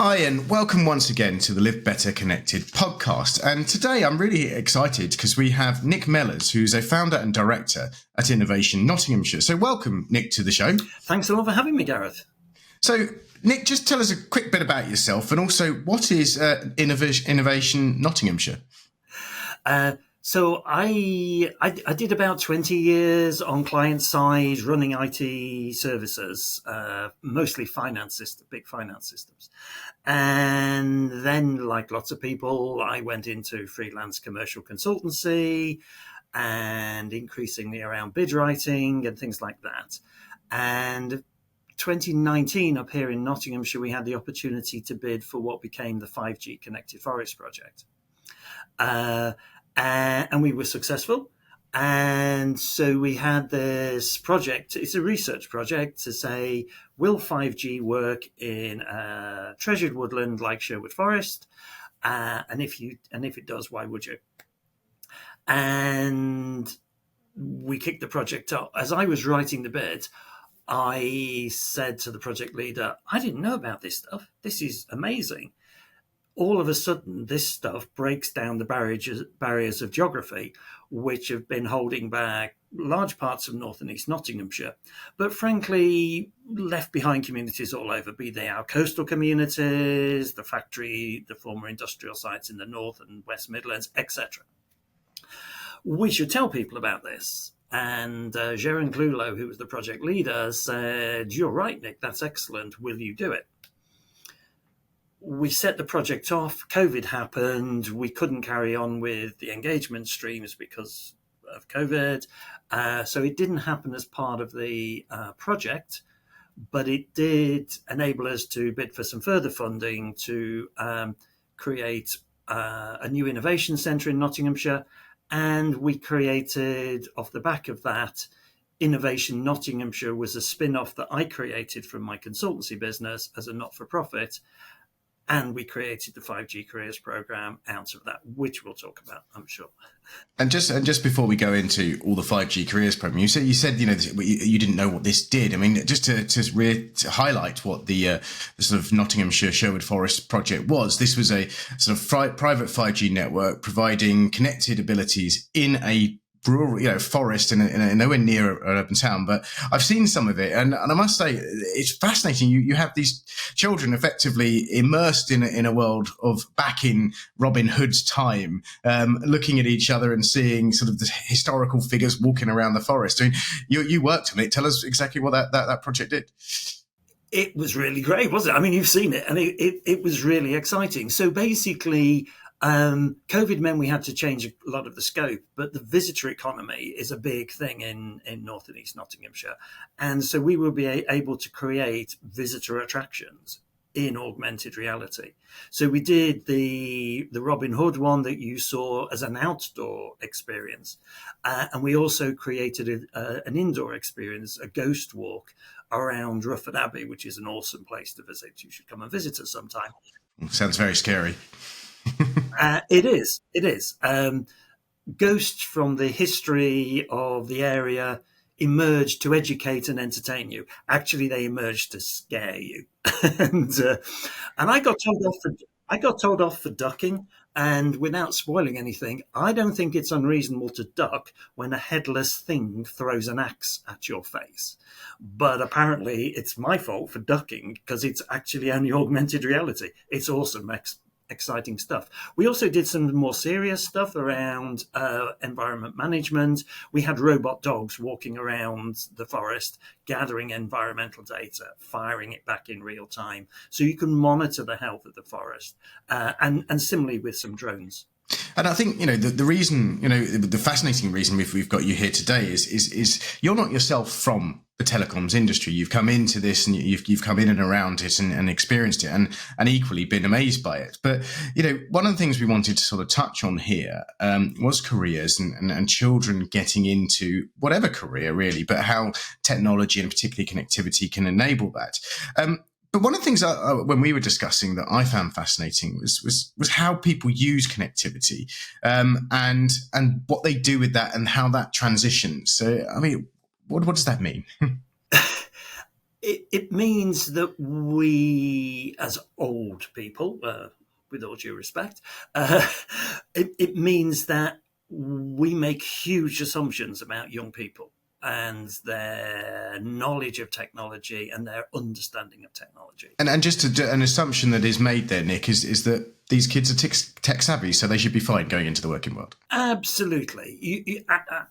Hi, and welcome once again to the Live Better Connected podcast. And today I'm really excited because we have Nick Mellors, who's a founder and director at Innovation Nottinghamshire. So welcome, Nick, to the show. Thanks a lot for having me, Gareth. So, Nick, just tell us a quick bit about yourself and also what is Innovation Nottinghamshire? So I did about 20 years on client side running IT services, mostly big finance systems. And then, like lots of people, I went into freelance commercial consultancy and increasingly around bid writing and things like that. And 2019 up here in Nottinghamshire, we had the opportunity to bid for what became the 5G Connected Forest project. And we were successful. And so we had this project. It's a research project to say, will 5G work in a treasured woodland like Sherwood Forest? And if it does, why would you? And we kicked the project off. As I was writing the bid, I said to the project leader, I didn't know about this stuff. This is amazing. All of a sudden, this stuff breaks down the barriers of geography, which have been holding back large parts of North and East Nottinghamshire, but frankly, left behind communities all over, be they our coastal communities, the factory, the former industrial sites in the North and West Midlands, etc. We should tell people about this. And Jérôme Clulot, who was the project leader, said, "You're right, Nick, that's excellent. Will you do it?" We set the project off. COVID happened. We couldn't carry on with the engagement streams because of COVID. So it didn't happen as part of the project, but it did enable us to bid for some further funding to create a new innovation centre in Nottinghamshire. And we created, off the back of that, Innovation Nottinghamshire was a spin-off that I created from my consultancy business as a not-for-profit. And we created the 5G Careers Programme out of that, which we'll talk about, I'm sure. And just before we go into all the 5G Careers Programme, you said you didn't know what this did. I mean, just to highlight what the sort of Nottinghamshire Sherwood Forest project was. This was a sort of private 5G network providing connected abilities in a rural, forest in a nowhere near an urban town, but I've seen some of it, and I must say it's fascinating. You have these children effectively immersed in a world of back in Robin Hood's time, looking at each other and seeing sort of the historical figures walking around the forest. I mean, you worked on it. Tell us exactly what that project did. It was really great, wasn't it? I mean, you've seen it, and it was really exciting. So basically, COVID meant we had to change a lot of the scope, but the visitor economy is a big thing in North and East Nottinghamshire. And so we will be able to create visitor attractions in augmented reality. So we did the Robin Hood one that you saw as an outdoor experience. And we also created an indoor experience, a ghost walk around Rufford Abbey, which is an awesome place to visit. You should come and visit us sometime. Sounds very scary. It is. Ghosts from the history of the area emerged to educate and entertain you. Actually, they emerged to scare you. and I got told off for ducking. And without spoiling anything, I don't think it's unreasonable to duck when a headless thing throws an axe at your face. But apparently, it's my fault for ducking because it's actually only augmented reality. It's awesome. Exciting stuff. We also did some more serious stuff around environment management. We had robot dogs walking around the forest, gathering environmental data, firing it back in real time, so you can monitor the health of the forest, and similarly with some drones. And I think, the reason, the fascinating reason we've got you here today is you're not yourself from the telecoms industry. You've come into this and you've come in and around it and experienced it and equally been amazed by it. But, one of the things we wanted to sort of touch on here was careers and children getting into whatever career really, but how technology and particularly connectivity can enable that. But one of the things when we were discussing that I found fascinating was how people use connectivity, and what they do with that and how that transitions. So, I mean, what does that mean? It means that we, as old people, with all due respect, it means that we make huge assumptions about young people and their knowledge of technology and their understanding of technology. And just an assumption that is made there, Nick, is that these kids are tech savvy, so they should be fine going into the working world. Absolutely.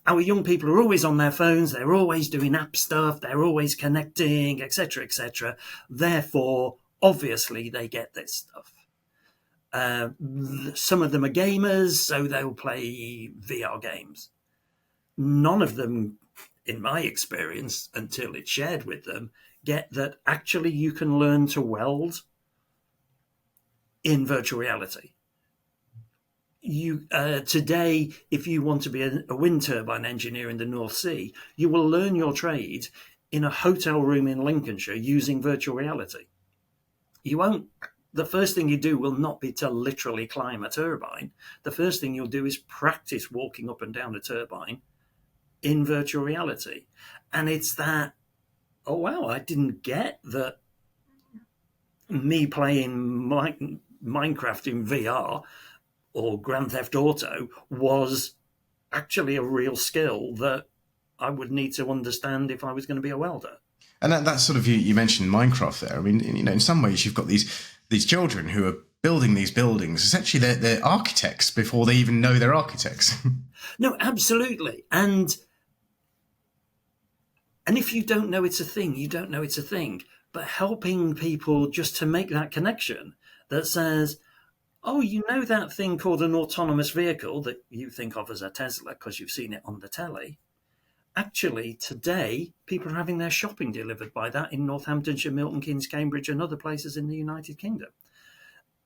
Our young people are always on their phones. They're always doing app stuff. They're always connecting, etc., etc. Therefore, obviously, they get this stuff. Some of them are gamers, so they'll play VR games. None of them, in my experience, until it's shared with them, get that actually you can learn to in virtual reality. Today, if you want to be a wind turbine engineer in the North Sea, you will learn your trade in a hotel room in Lincolnshire using virtual reality. You won't. The first thing you do will not be to literally climb a turbine. The first thing you'll do is practice walking up and down a turbine in virtual reality. And it's that, oh, wow, I didn't get that me playing Minecraft in VR or Grand Theft Auto was actually a real skill that I would need to understand if I was going to be a welder. And that's sort of, you mentioned Minecraft there. I mean, in some ways you've got these children who are building these buildings. Essentially, they're architects before they even know they're architects. No, absolutely. And if you don't know it's a thing, you don't know it's a thing. But helping people just to make that connection that says, oh, you know that thing called an autonomous vehicle that you think of as a Tesla because you've seen it on the telly? Actually, today, people are having their shopping delivered by that in Northamptonshire, Milton Keynes, Cambridge, and other places in the United Kingdom.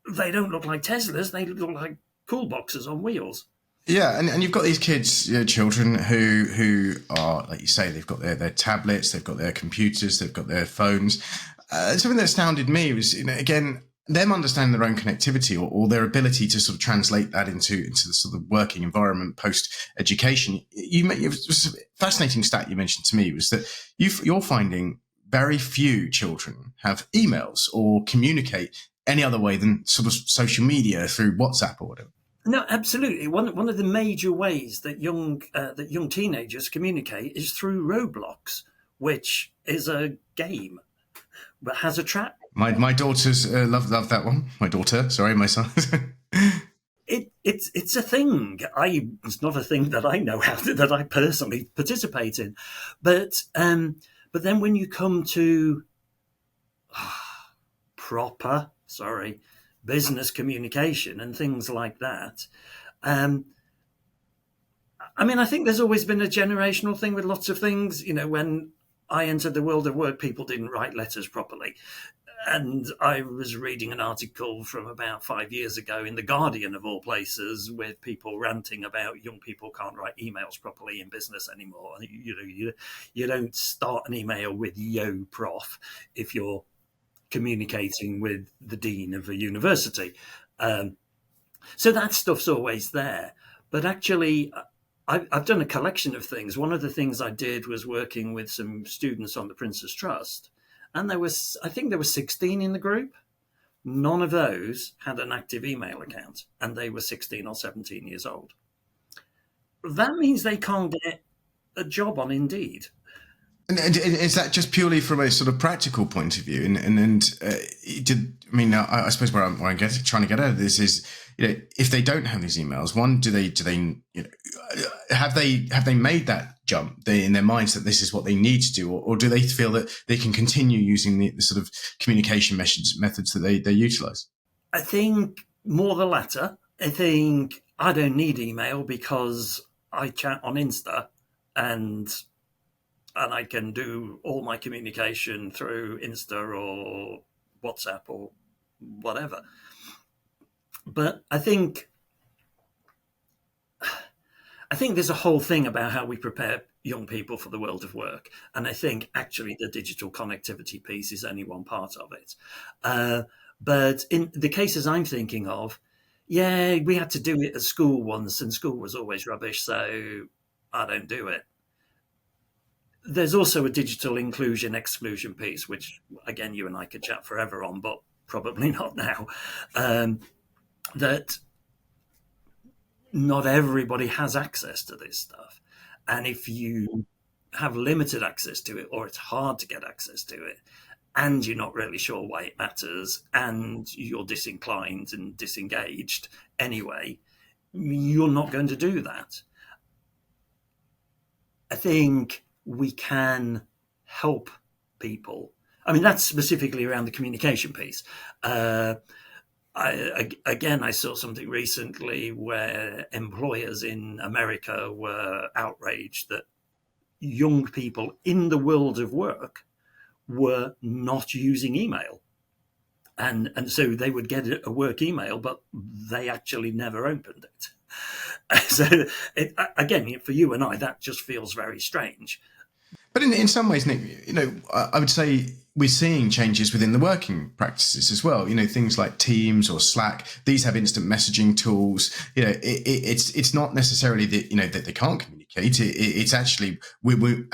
They don't look like Teslas. They look like cool boxes on wheels. Yeah, and you've got these kids, children who are, like you say, they've got their tablets, they've got their computers, they've got their phones. Something that astounded me was, again, them understanding their own connectivity or their ability to sort of translate that into the sort of working environment post-education. It was a fascinating stat you mentioned to me was that you're finding very few children have emails or communicate any other way than sort of social media through WhatsApp or whatever. No, absolutely. One of the major ways that young teenagers communicate is through Roblox, which is a game but has a trap. My daughters love that one. My daughter, sorry, my son. It's a thing. It's not a thing that I know how that I personally participate in, but then when you come to proper, business communication and things like that, I think there's always been a generational thing with lots of things. When I entered the world of work, people didn't write letters properly. And I was reading an article from about 5 years ago in The Guardian, of all places, with people ranting about young people can't write emails properly in business anymore. You don't start an email with "Yo, prof" if you're communicating with the dean of a university. So that stuff's always there. But actually, I've done a collection of things. One of the things I did was working with some students on the Prince's Trust. And I think there were 16 in the group. None of those had an active email account, and they were 16 or 17 years old. That means they can't get a job on Indeed. And is that just purely from a sort of practical point of view? I suppose where I'm trying to get at this is, if they don't have these emails, one, do they have they made that jump in their minds that this is what they need to do, or do they feel that they can continue using the sort of communication methods that they utilize? I think more the latter. I think I don't need email because I chat on Insta and I can do all my communication through Insta or WhatsApp or whatever. But I think there's a whole thing about how we prepare young people for the world of work. And I think actually the digital connectivity piece is only one part of it. But in the cases I'm thinking of, yeah, we had to do it at school once and school was always rubbish, so I don't do it. there's also a digital inclusion exclusion piece, which again you and I could chat forever on, but probably not now. That not everybody has access to this stuff, and if you have limited access to it, or it's hard to get access to it, and you're not really sure why it matters, and you're disinclined and disengaged anyway, you're not going to do that. I think we can help people. I mean, that's specifically around the communication piece. I saw something recently where employers in America were outraged that young people in the world of work were not using email. And so they would get a work email, but they actually never opened it. So again, for you and I, that just feels very strange. But in some ways, Nick, I would say we're seeing changes within the working practices as well. Things like Teams or Slack, these have instant messaging tools. It's not necessarily that, that they can't communicate. It's actually, we're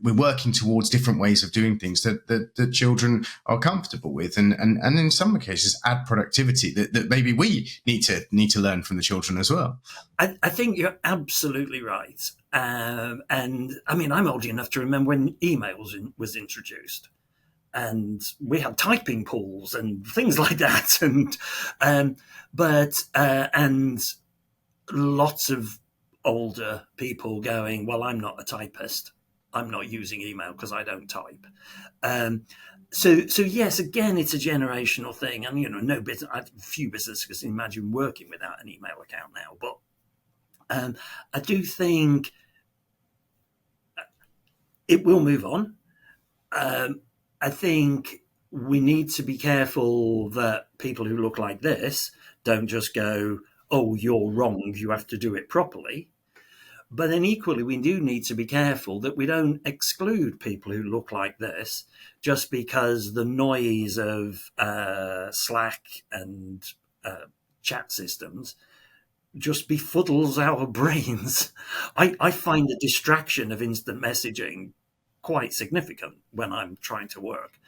working towards different ways of doing things that children are comfortable with, and in some cases add productivity that maybe we need to learn from the children as well. I think you're absolutely right. And I mean, I'm old enough to remember when email was introduced, and we had typing pools and things like that, and lots of older people going, well, I'm not a typist, I'm not using email because I don't type. So yes, again, it's a generational thing, and no business, few businesses can imagine working without an email account now. But I do think it will move on. I think we need to be careful that people who look like this don't just go, oh, you're wrong, you have to do it properly. But then equally, we do need to be careful that we don't exclude people who look like this just because the noise of Slack and chat systems just befuddles our brains. I find the distraction of instant messaging quite significant when I'm trying to work,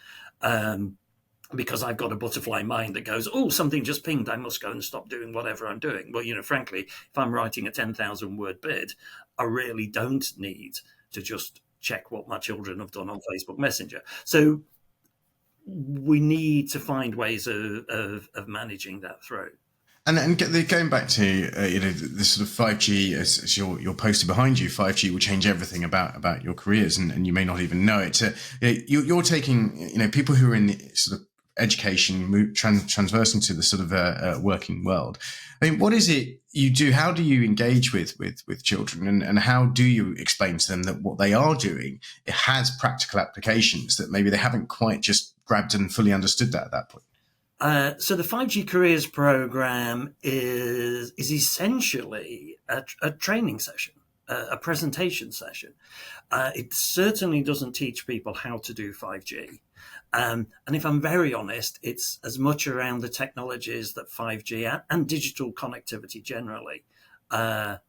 because I've got a butterfly mind that goes, oh, something just pinged, I must go and stop doing whatever I'm doing. Well, frankly, if I'm writing a 10,000 word bid, I really don't need to just check what my children have done on Facebook Messenger. So we need to find ways of managing that through. And going back to the sort of 5G, as your poster behind you, 5G will change everything about your careers, and you may not even know it. You're taking people who are in the sort of education, transversing to the sort of working world. I mean, what is it you do? How do you engage with children, and how do you explain to them that what they are doing, it has practical applications that maybe they haven't quite just grabbed and fully understood that at that point? So the 5G Careers Program is essentially a training session, a presentation session. It certainly doesn't teach people how to do 5G. And if I'm very honest, it's as much around the technologies that 5G and digital connectivity generally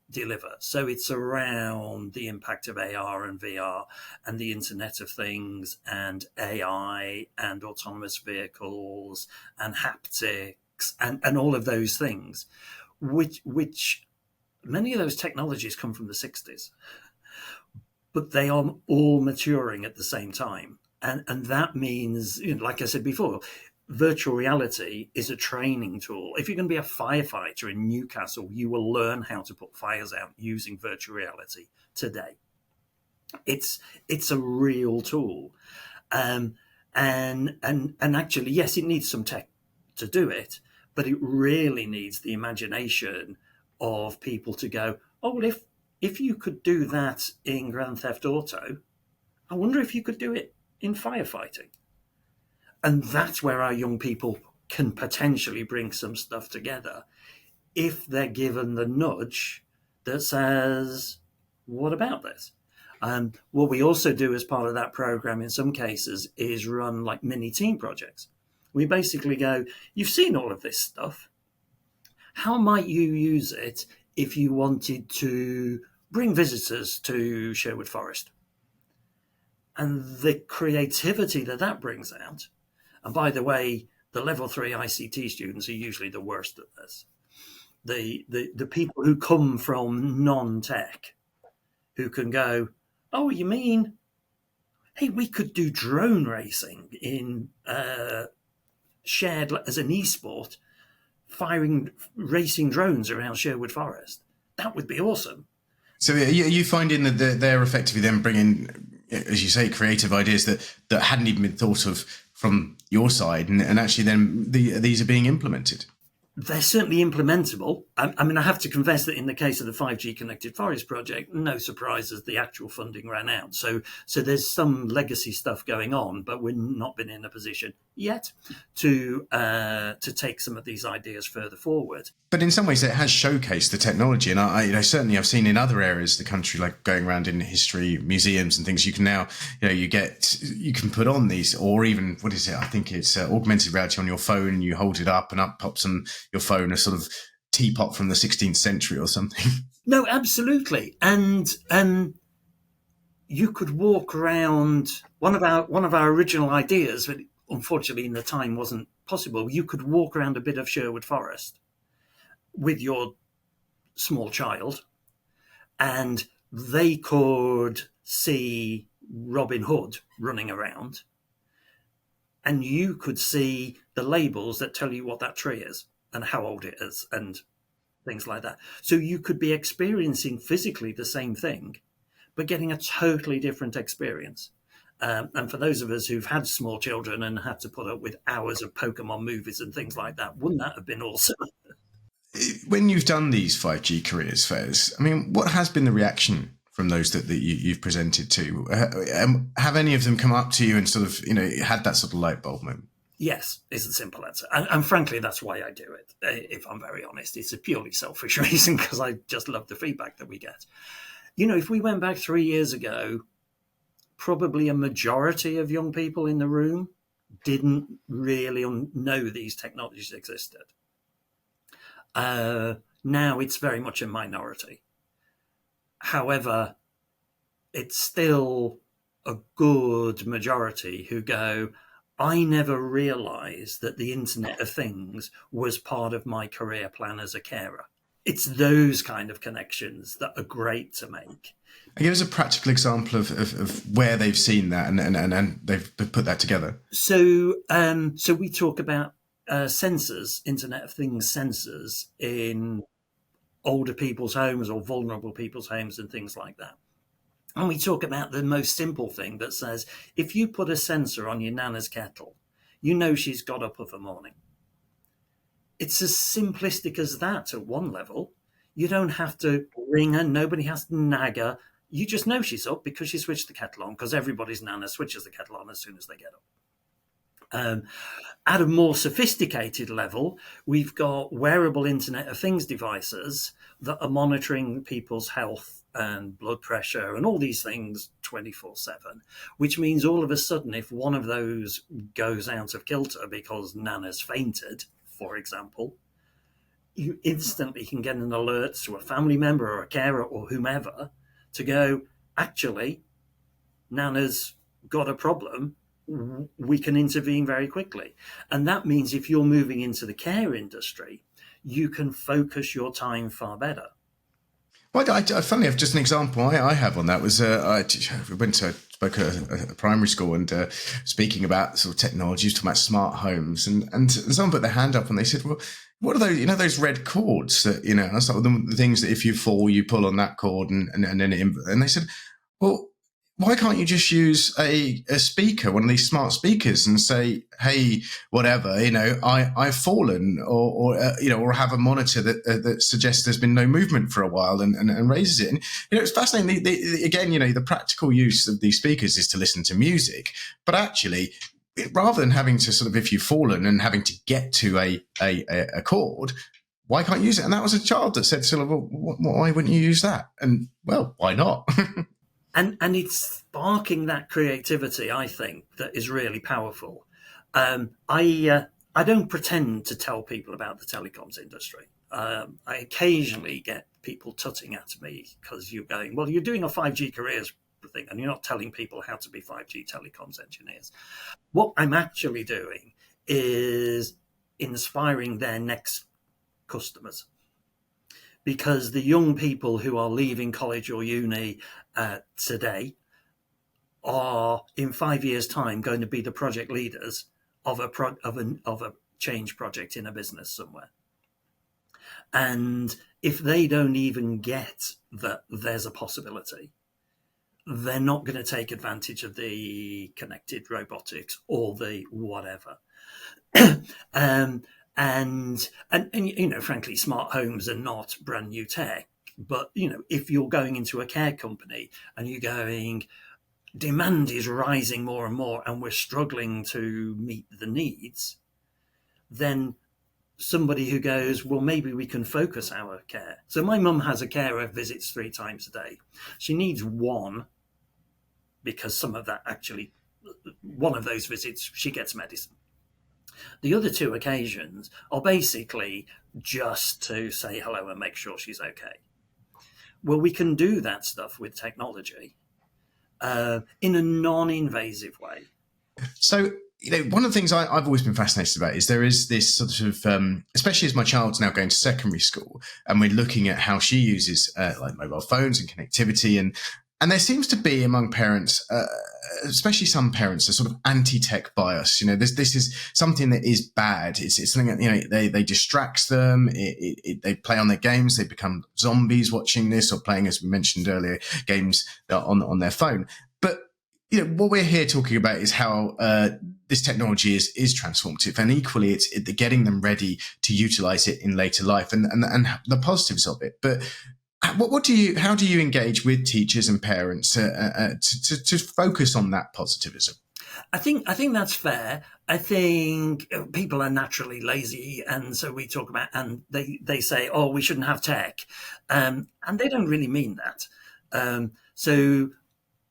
deliver. So it's around the impact of AR and VR and the Internet of Things and AI and autonomous vehicles and haptics and all of those things, which many of those technologies come from the 60s, but they are all maturing at the same time. And that means, like I said before, virtual reality is a training tool. If you're going to be a firefighter in Newcastle, you will learn how to put fires out using virtual reality today. It's a real tool. And actually, yes, it needs some tech to do it, but it really needs the imagination of people to go, oh, well, if you could do that in Grand Theft Auto, I wonder if you could do it in firefighting. And that's where our young people can potentially bring some stuff together if they're given the nudge that says, what about this? What we also do as part of that program in some cases is run like mini team projects. We basically go, you've seen all of this stuff. How might you use it if you wanted to bring visitors to Sherwood Forest? and the creativity that brings out. And by the way, the level 3 ICT students are usually the worst at this. The people who come from non-tech, who can go, oh, you mean, hey, we could do drone racing in shared as an e-sport, racing drones around Sherwood Forest. That would be awesome. So are you finding that they're effectively then bringing, as you say, creative ideas that hadn't even been thought of from your side, and actually then these are being implemented? They're certainly implementable. I mean, I have to confess that in the case of the 5G Connected Forest project, no surprises, the actual funding ran out. So there's some legacy stuff going on, but we've not been in a position yet to take some of these ideas further forward. But in some ways, it has showcased the technology, and I certainly I've seen in other areas of the country, like going around in history museums and things. You can now, you can put on these, or even what is it? I think it's augmented reality on your phone. You hold it up, and up pops on your phone a sort of teapot from the 16th century or something. No, absolutely, and you could walk around. One of our original ideas, but unfortunately in the time wasn't possible. You could walk around a bit of Sherwood Forest with your small child, and they could see Robin Hood running around, and you could see the labels that tell you what that tree is and how old it is and things like that. So you could be experiencing physically the same thing, but getting a totally different experience. And for those of us who've had small children and had to put up with hours of Pokemon movies and things like that, wouldn't that have been awesome? When you've done these 5G careers fairs, I mean, what has been the reaction from those that you've presented to? Have any of them come up to you and sort of, had that sort of light bulb moment? Yes, is the simple answer. And frankly, that's why I do it, if I'm very honest. It's a purely selfish reason, because I just love the feedback that we get. If we went back 3 years ago, probably a majority of young people in the room didn't really know these technologies existed. Now it's very much a minority. However, it's still a good majority who go, I never realized that the Internet of Things was part of my career plan as a carer. It's those kind of connections that are great to make. Give us a practical example of where they've seen that and they've put that together. So we talk about sensors, Internet of Things sensors in older people's homes or vulnerable people's homes and things like that. And we talk about the most simple thing that says, if you put a sensor on your nana's kettle, she's got up of a morning. It's as simplistic as that at one level. You don't have to ring her. Nobody has to nag her. You just know she's up because she switched the kettle on, because everybody's nana switches the kettle on as soon as they get up. At a more sophisticated level, we've got wearable Internet of Things devices that are monitoring people's health and blood pressure and all these things 24/7, which means all of a sudden, if one of those goes out of kilter because Nana's fainted, for example, you instantly can get an alert to a family member or a carer or whomever to go, actually, Nana's got a problem. We can intervene very quickly. And that means if you're moving into the care industry, you can focus your time far better. Well, funnily enough, just an example I have on that was I spoke at a primary school and speaking about sort of technologies, talking about smart homes, and someone put their hand up and they said, well, what are those, those red cords that, and I started with the things that if you fall, you pull on that cord and then and they said, well, why can't you just use a speaker, one of these smart speakers, and say, hey, whatever, I've fallen, or have a monitor that suggests there's been no movement for a while and raises it. And, it's fascinating. Again, the practical use of these speakers is to listen to music, but actually, rather than having to sort of, if you've fallen and having to get to a chord, why can't you use it? And that was a child that said, well, why wouldn't you use that? And, well, why not? And it's sparking that creativity, I think, that is really powerful. I don't pretend to tell people about the telecoms industry. I occasionally get people tutting at me because you're going, well, you're doing a 5G careers thing, and you're not telling people how to be 5G telecoms engineers. What I'm actually doing is inspiring their next customers, because the young people who are leaving college or uni today are in 5 years' time going to be the project leaders of a change project in a business somewhere. And if they don't even get that there's a possibility, they're not going to take advantage of the connected robotics or the whatever. And you know, frankly, smart homes are not brand new tech. But you know, if you're going into a care company and you're going, demand is rising more and more, and we're struggling to meet the needs, then somebody who goes, well, maybe we can focus our care. So my mum has a carer visits 3 times a day. She needs one, because some of that actually, one of those visits, she gets medicine. The other 2 occasions are basically just to say hello and make sure she's okay. Well, we can do that stuff with technology in a non-invasive way. So, you know, one of the things I've always been fascinated about is there is this sort of, especially as my child's now going to secondary school, and we're looking at how she uses like mobile phones and connectivity, and there seems to be among parents, especially some parents, a sort of anti-tech bias. You know, this is something that is bad. It's something that, you know, they distracts them. They play on their games. They become zombies watching this or playing, as we mentioned earlier, games on their phone. But you know, what we're here talking about is how this technology is transformative, and equally, it's getting them ready to utilize it in later life, and the positives of it. But how do you engage with teachers and parents to focus on that positivism? I think that's fair. I think people are naturally lazy, and so we talk about, and they say, oh, we shouldn't have tech, and they don't really mean that. So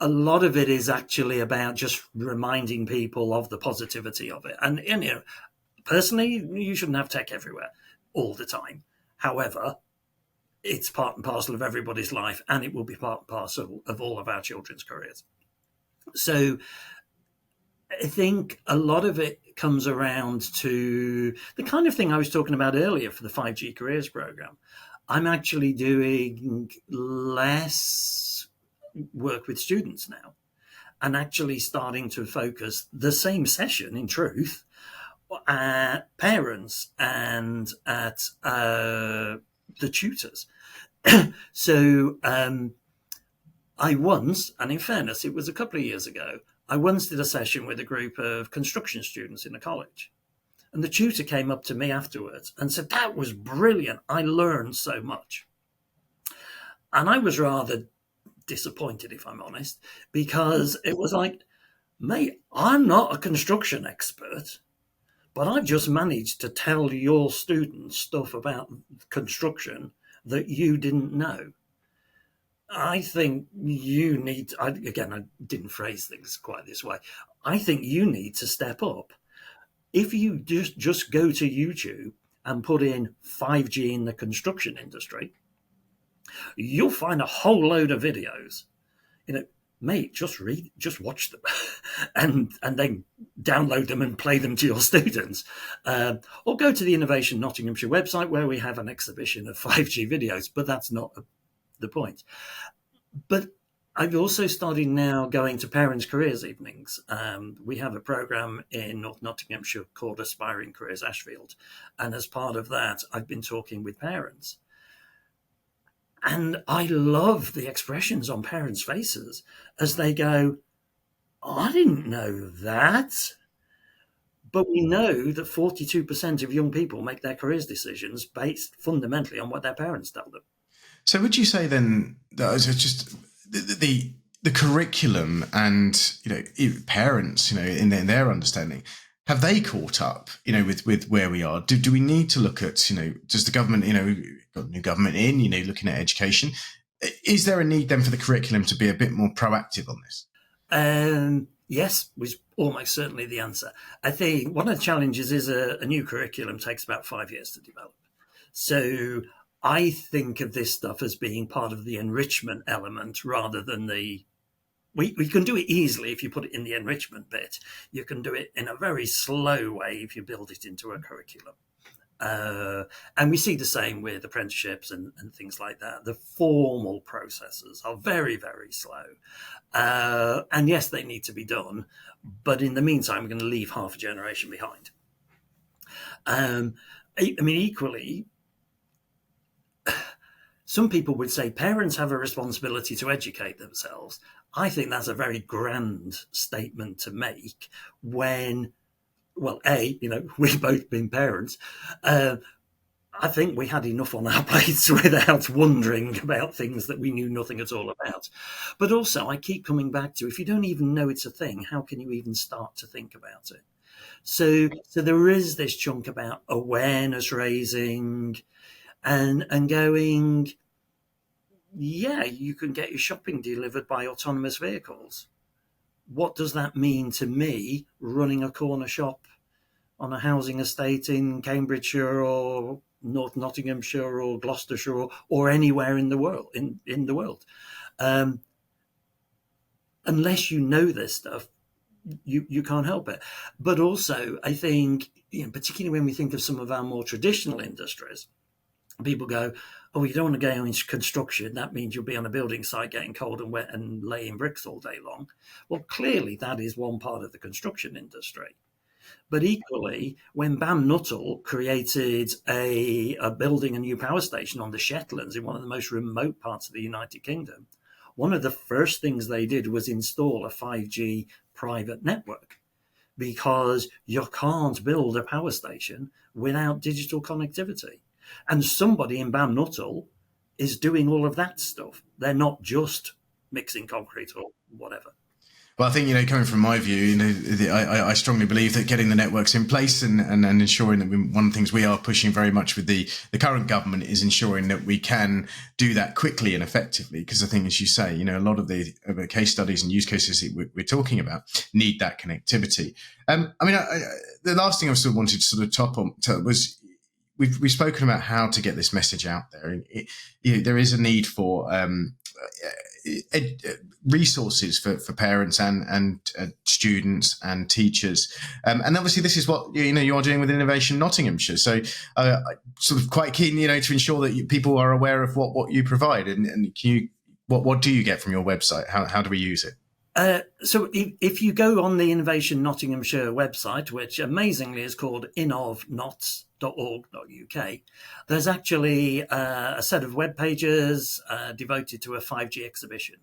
a lot of it is actually about just reminding people of the positivity of it. And you know, personally, you shouldn't have tech everywhere all the time. However, it's part and parcel of everybody's life, and it will be part and parcel of all of our children's careers. So I think a lot of it comes around to the kind of thing I was talking about earlier for the 5G careers program. I'm actually doing less work with students now, and actually starting to focus the same session, in truth, at parents and at the tutors. So I once, and in fairness, it was a couple of years ago, I once did a session with a group of construction students in a college. And the tutor came up to me afterwards and said, that was brilliant. I learned so much. And I was rather disappointed, if I'm honest, because it was like, mate, I'm not a construction expert, but I've just managed to tell your students stuff about construction that you didn't know. I think you need, again, I didn't phrase things quite this way. I think you need to step up. If you just go to YouTube and put in 5G in the construction industry, you'll find a whole load of videos. You know, mate, just watch them and then download them and play them to your students. Or go to the Innovation Nottinghamshire website, where we have an exhibition of 5G videos, but that's not the point. But I've also started now going to parents' careers evenings. We have a program in North Nottinghamshire called Aspiring Careers Ashfield. And as part of that, I've been talking with parents. And I love the expressions on parents' faces as they go, oh, I didn't know that. But we know that 42% of young people make their careers decisions based fundamentally on what their parents tell them. So would you say then that it's just the curriculum and, you know, parents, you know, in their understanding, have they caught up, you know, with where we are? Do we need to look at, you know, does the government, you know, got a new government in, you know, looking at education? Is there a need then for the curriculum to be a bit more proactive on this? Yes, was almost certainly the answer. I think one of the challenges is a new curriculum takes about 5 years to develop. So I think of this stuff as being part of the enrichment element rather than the we can do it easily if you put it in the enrichment bit. You can do it in a very slow way if you build it into a curriculum. And we see the same with apprenticeships and things like that. The formal processes are very, very slow. And yes, they need to be done. But in the meantime, we're going to leave half a generation behind. I mean, equally, some people would say parents have a responsibility to educate themselves. I think that's a very grand statement to make when, well, we've both been parents. I think we had enough on our plates without wondering about things that we knew nothing at all about. But also, I keep coming back to, if you don't even know it's a thing, how can you even start to think about it? So there is this chunk about awareness raising and going, yeah, you can get your shopping delivered by autonomous vehicles. What does that mean to me running a corner shop on a housing estate in Cambridgeshire or North Nottinghamshire or Gloucestershire or anywhere in the world? In the world, unless you know this stuff, you can't help it. But also, I think, particularly when we think of some of our more traditional industries, people go, oh, you don't want to go into construction. That means you'll be on a building site getting cold and wet and laying bricks all day long. Well, clearly that is one part of the construction industry. But equally, when Bam Nuttall created building a new power station on the Shetlands in one of the most remote parts of the United Kingdom, one of the first things they did was install a 5G private network, because you can't build a power station without digital connectivity. And somebody in Bam Nuttall is doing all of that stuff. They're not just mixing concrete or whatever. Well, I think, coming from my view, I strongly believe that getting the networks in place and ensuring that one of the things we are pushing very much with the current government is ensuring that we can do that quickly and effectively. Because I think, as you say, a lot of the case studies and use cases that we're talking about need that connectivity. The last thing I still wanted to sort of top on was we've spoken about how to get this message out there. There is a need for resources for parents and students and teachers, and obviously this is what you are doing with Innovation Nottinghamshire. So sort of quite keen to ensure that people are aware of what you provide, and what do you get from your website? How do we use it? So if you go on the Innovation Nottinghamshire website, which amazingly is called innovnots.org.uk, there's actually a set of web pages devoted to a 5G exhibition.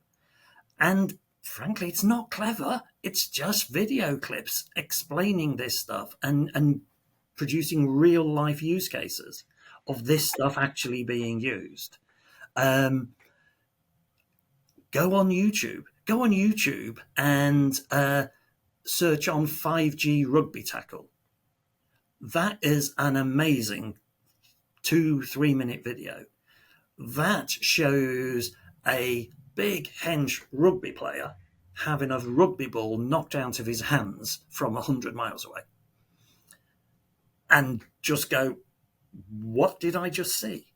And frankly, it's not clever. It's just video clips explaining this stuff and producing real life use cases of this stuff actually being used. Go on YouTube and search on 5G rugby tackle. That is an amazing 2-3 minute video. That shows a big hench rugby player having a rugby ball knocked out of his hands from 100 miles away. And just go, what did I just see?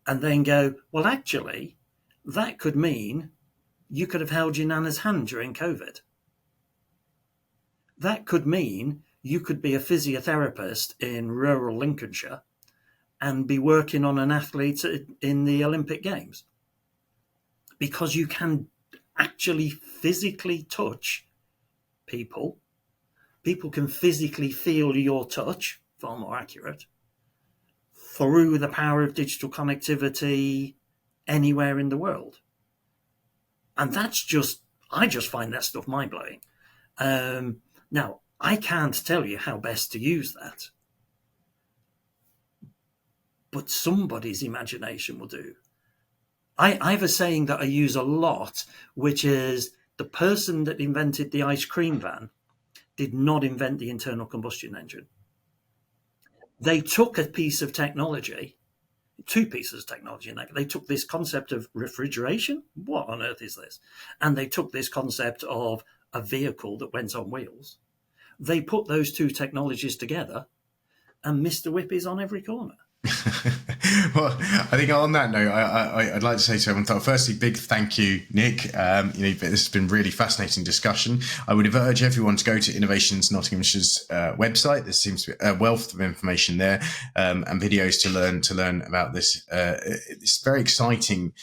And then go, well, actually, that could mean you could have held your nana's hand during COVID. That could mean you could be a physiotherapist in rural Lincolnshire and be working on an athlete in the Olympic Games. Because you can actually physically touch people. People can physically feel your touch, far more accurate, through the power of digital connectivity anywhere in the world. And I just find that stuff mind-blowing. Now, I can't tell you how best to use that. But somebody's imagination will do. I have a saying that I use a lot, which is the person that invented the ice cream van did not invent the internal combustion engine. They took a piece of technology, 2 pieces of technology in that. They took this concept of refrigeration. What on earth is this? And they took this concept of a vehicle that went on wheels. They put those 2 technologies together, and Mr. Whip is on every corner. Well, I think on that note, I'd like to say to everyone, firstly, big thank you, Nick. This has been really fascinating discussion. I would urge everyone to go to Innovations Nottinghamshire's website. There seems to be a wealth of information there, and videos to learn about this very exciting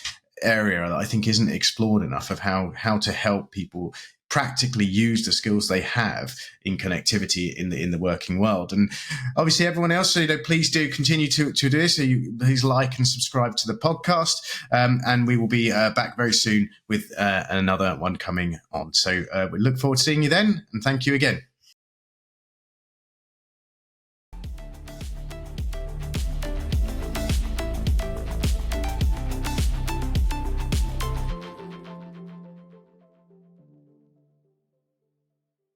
area that I think isn't explored enough, of how to help people practically use the skills they have in connectivity in the working world. And obviously everyone else, so please do continue to do this. So please like and subscribe to the podcast, and we will be back very soon with another one coming on. So we look forward to seeing you then, and thank you again.